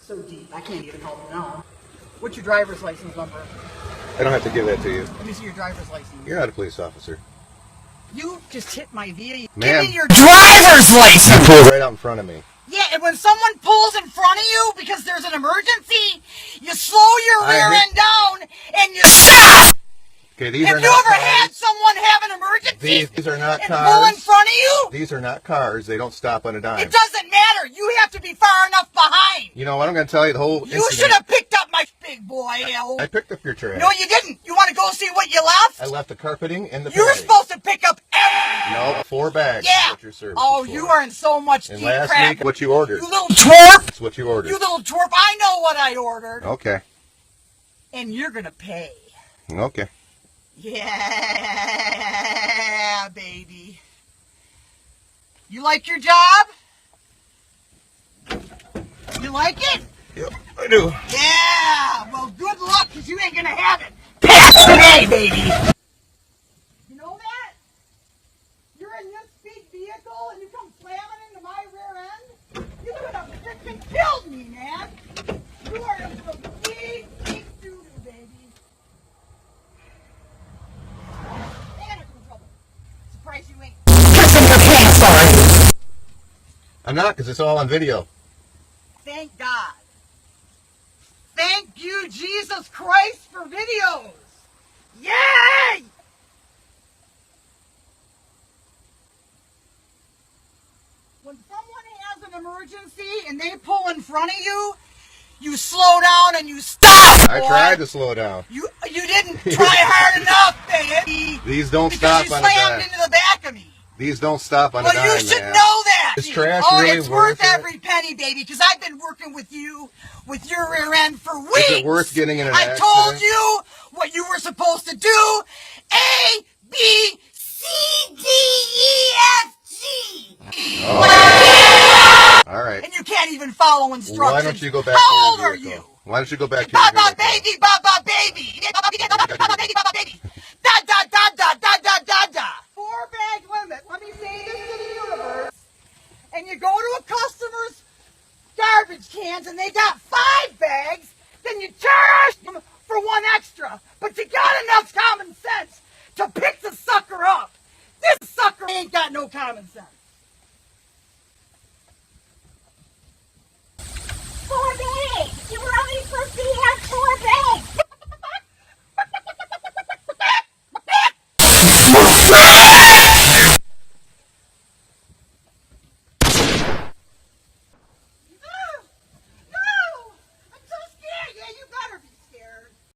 So deep, I can't even help you now. What's your driver's license number? I don't have to give that to you. Let me see your driver's license. You're not a police officer. You just hit my vehicle. Ma'am. Give me your driver's license! You pulled right out in front of me. Yeah, and when someone pulls in front of you because there's an emergency, you slow your rear end down and you stop! Okay, these Have are you not ever cars. had someone have an emergency These are not and cars. pull in front of you? These are not cars. They don't stop on a dime. It doesn't matter. You have to be far enough behind. You know what? I'm going to tell you the whole You incident. should have picked up my big boy. I picked up your trash. No, you didn't. You want to go see what you left? I left the carpeting in the You're patio. supposed to pick up everything. No, 4 bags. Yeah. Is what your service Oh, is for. you are in so much And deep last crap. week, what you ordered. You little twerp. That's what you ordered. You little twerp. I know what I ordered. Okay. And you're going to pay. Okay. Yeah, baby. You like your job? You like it? Yep, I do. Yeah. Well, good luck, because you ain't going to have it. Pass today, baby. You know that? You're in this big vehicle and you come slamming into my rear end? You could have freaking killed me, man. You are in some big, big doo-doo, baby. And it's in trouble. Surprised you ain't kissing your pants already. I'm not, because it's all on video. Thank God. Thank you, Jesus Christ, for videos. Yay! When someone has an emergency and they pull in front of you, you slow down and you stop. I boy. tried to slow down. You didn't try hard enough, baby. These don't Because stop you on a slammed dime. into the back of me. These don't stop on a Well, dime, you should man. know that. Is trash oh, really it's worth it? every penny, baby, because I've been working with you, with your rear end for weeks. Is it worth getting in an I accident? told you what you were supposed to do. A, B, C, D, E, F, G. All right. And you can't even follow instructions. Why don't you go back How to old your are vehicle? you? Why don't you go back to your Baba vehicle? baby, Baba baby. Baba baby, Baba baby. Da, da, da, da, da, da, da, da. 4-bag limit. Let me say this to the universe. And you go to a customer's garbage cans and they got 5 bags, then you charge them for 1 extra. But you got enough common sense to pick the sucker up. This sucker ain't got no common sense. 4 days! You were only supposed to be